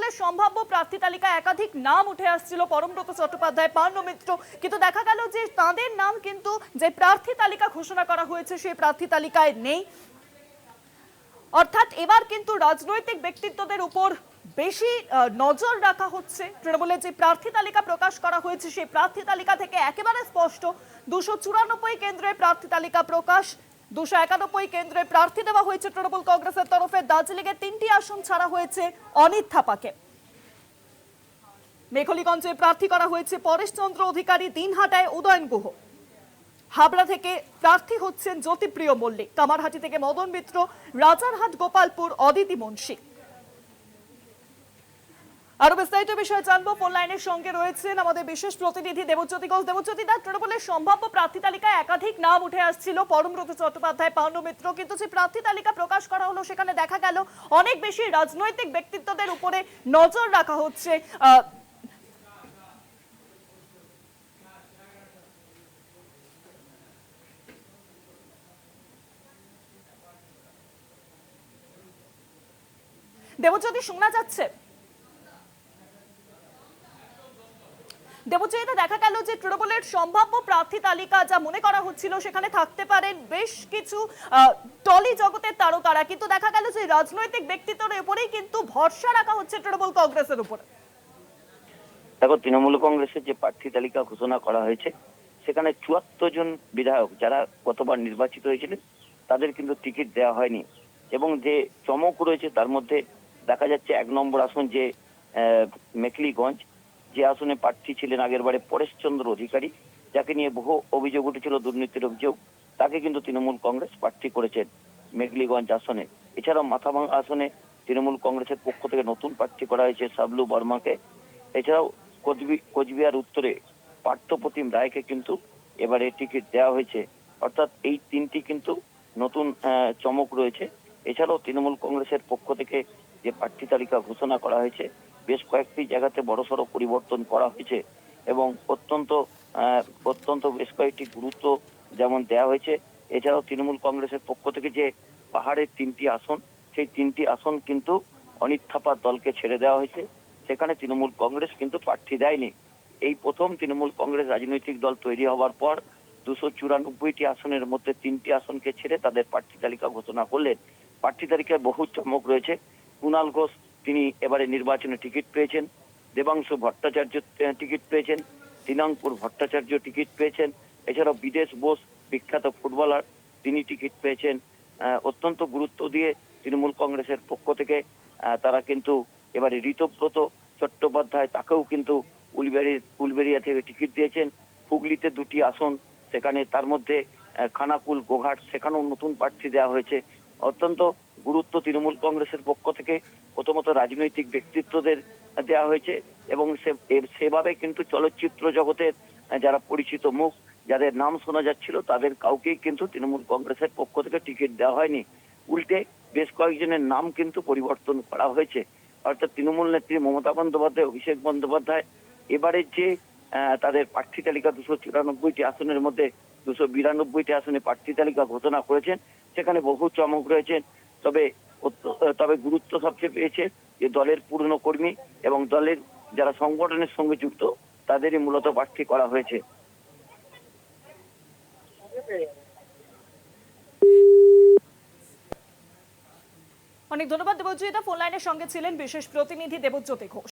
তৃণমূলের সম্ভাব্য প্রার্থী তালিকায় একাধিক নাম উঠে আসছিল, পরমব্রত চট্টোপাধ্যায়, পার্নো মিত্র, কিন্তু দেখা গেল যে তাদের নাম কিন্তু যে প্রার্থী তালিকা ঘোষণা করা হয়েছে সেই প্রার্থী তালিকায় নেই। অর্থাৎ এবার কিন্তু রাজনৈতিক ব্যক্তিত্বদের উপর বেশি নজর রাখা হচ্ছে। তৃণমূলের যে প্রার্থী তালিকা প্রকাশ করা হয়েছে সেই প্রার্থী তালিকা থেকে একেবারে স্পষ্ট 294 কেন্দ্রে প্রার্থী তালিকা প্রকাশ। 291 কেন্দ্রে প্রার্থী দেওয়া হয়েছে তৃণমূল কংগ্রেসের তরফে। দার্জিলিংয়ের 3টি আসন ছাড়া হয়েছে অনিত থাপাকে। মেখলিগঞ্জে প্রার্থী করা হয়েছে পরেশ চন্দ্র অধিকারী, দিনহাটায় উদয়ন গুহ, হাবড়া থেকে প্রার্থী হচ্ছেন জ্যোতিপ্রিয় মল্লিক, কামারহাটি থেকে মদন মিত্র, রাজারহাট গোপালপুর অদিতি মুন্সি। আরো বিস্তারিত বিষয়ে জানবো। ফোন লাইনের সঙ্গে রয়েছেন আমাদের বিশেষ প্রতিনিধি দেবজ্যোতি ঘোষ। দেবজ্যোতি দা, তৃণমূলের সম্ভাব্য প্রার্থী তালিকায় একাধিক নাম উঠে আসছিল, পরমব্রত চট্টোপাধ্যায়, পার্নো মিত্র, কিন্তু যে প্রার্থী তালিকা প্রকাশ করা হলো সেখানে দেখা গেল অনেক বেশি রাজনৈতিক ব্যক্তিত্বদের উপরে নজর রাখা হচ্ছে। দেবজ্যোতি, শোনা যাচ্ছে? দেবজ্যোতি, দেখা গেল যে তৃণমূলের সম্ভাব্য প্রার্থী তালিকা যা মনে করা হচ্ছিল সেখানে থাকতে পারেন বেশ কিছু টলি জগতের তারকারা, কিন্তু দেখা গেল যে রাজনৈতিক ব্যক্তিত্বের উপরেই কিন্তু ভরসা রাখা হচ্ছে তৃণমূল কংগ্রেসের উপরে। দেখো, তৃণমূল কংগ্রেসের যে প্রার্থী তালিকা ঘোষণা করা হয়েছে সেখানে 74 জন বিধায়ক যারা গতবার নির্বাচিত হয়েছিলেন তাদের কিন্তু টিকিট দেওয়া হয়নি। এবং যে চমক রয়েছে তার মধ্যে দেখা যাচ্ছে 1 নম্বর আসন যে মেখলিগঞ্জ, যে আসনে প্রার্থী ছিলেন আগেরবারে পরেশ চন্দ্র অধিকারী, যাকে নিয়ে বহু অভিযোগ উঠেছিল, দুর্নীতির অভিযোগ, তাকে কিন্তু তৃণমূল কংগ্রেস প্রার্থী করেছেন মেখলিগঞ্জ আসনে। এছাড়াও মাথাভাঙা আসনে তৃণমূল কংগ্রেসের পক্ষ থেকে নতুন প্রার্থী করা হয়েছে সাবলু বর্মাকে। এছাড়াও কোচবিহার উত্তরে পার্থপ্রতিম রায়কে কিন্তু এবারে টিকিট দেওয়া হয়েছে। অর্থাৎ এই 3টি কিন্তু নতুন চমক রয়েছে। এছাড়াও তৃণমূল কংগ্রেসের পক্ষ থেকে যে প্রার্থী তালিকা ঘোষণা করা হয়েছে বেশ কয়েকটি জায়গাতে বড়সড় পরিবর্তন করা হয়েছে এবং অত্যন্ত বেশ কয়েকটি গুরুত্ব যেমন দেওয়া হয়েছে। এছাড়াও তৃণমূল কংগ্রেসের পক্ষ থেকে যে পাহাড়ের 3টি আসন, সেই 3টি আসন কিন্তু অনিত থাপার দলকে ছেড়ে দেওয়া হয়েছে। সেখানে তৃণমূল কংগ্রেস কিন্তু প্রার্থী দেয়নি। এই প্রথম তৃণমূল কংগ্রেস রাজনৈতিক দল তৈরি হওয়ার পর 294টি আসনের মধ্যে 3টি আসনকে ছেড়ে তাদের প্রার্থী তালিকা ঘোষণা করলেন। প্রার্থী তালিকায় বহু চমক রয়েছে। কুণাল ঘোষ, তিনি এবারে নির্বাচনে টিকিট পেয়েছেন। দেবাংশু ভট্টাচার্য টিকিট পেয়েছেন। দিনাঙ্কুর ভট্টাচার্য টিকিট পেয়েছেন। এছাড়াও বিদেশ বোস, বিখ্যাত ফুটবলার, তিনি টিকিট পেয়েছেন। অত্যন্ত গুরুত্ব দিয়ে তৃণমূল কংগ্রেসের পক্ষ থেকে তারা কিন্তু এবারে ঋতব্রত চট্টোপাধ্যায়, তাকেও কিন্তু উলবেড়িয়া থেকে টিকিট দিয়েছেন। হুগলিতে 2টি আসন, সেখানে তার মধ্যে খানাকুল, গোঘাট, সেখানেও নতুন প্রার্থী দেওয়া হয়েছে। অত্যন্ত গুরুত্ব তৃণমূল কংগ্রেসের পক্ষ থেকে প্রথমত রাজনৈতিক ব্যক্তিত্বদের দেওয়া হয়েছে এবং সেভাবে কিন্তু চলচ্চিত্র জগতের যারা পরিচিত মুখ, যাদের নাম শোনা যাচ্ছিল, তাদের কাউকেই কিন্তু তৃণমূল কংগ্রেসের পক্ষ থেকে টিকিট দেওয়া হয়নি। উল্টে বেশ কয়েকজনের নাম কিন্তু পরিবর্তন করা হয়েছে। অর্থাৎ তৃণমূল নেত্রী মমতা বন্দ্যোপাধ্যায়, অভিষেক বন্দ্যোপাধ্যায় এবারের যে তাদের প্রার্থী তালিকা 294টি আসনের মধ্যে 292টি আসনে প্রার্থী তালিকা ঘোষণা করেছেন, সেখানে বহু চমক রয়েছে। তবে গুরুত্ব সবচেয়ে পেয়েছে যে দলের পুরনো কর্মী এবং দলের যারা সংগঠনের সঙ্গে যুক্ত তাদেরই মূলত প্রার্থী করা হয়েছে। অনেক ধন্যবাদ দেবজ্যোতি। ফোন লাইনের সঙ্গে ছিলেন বিশেষ প্রতিনিধি দেবজ্যোতি ঘোষ।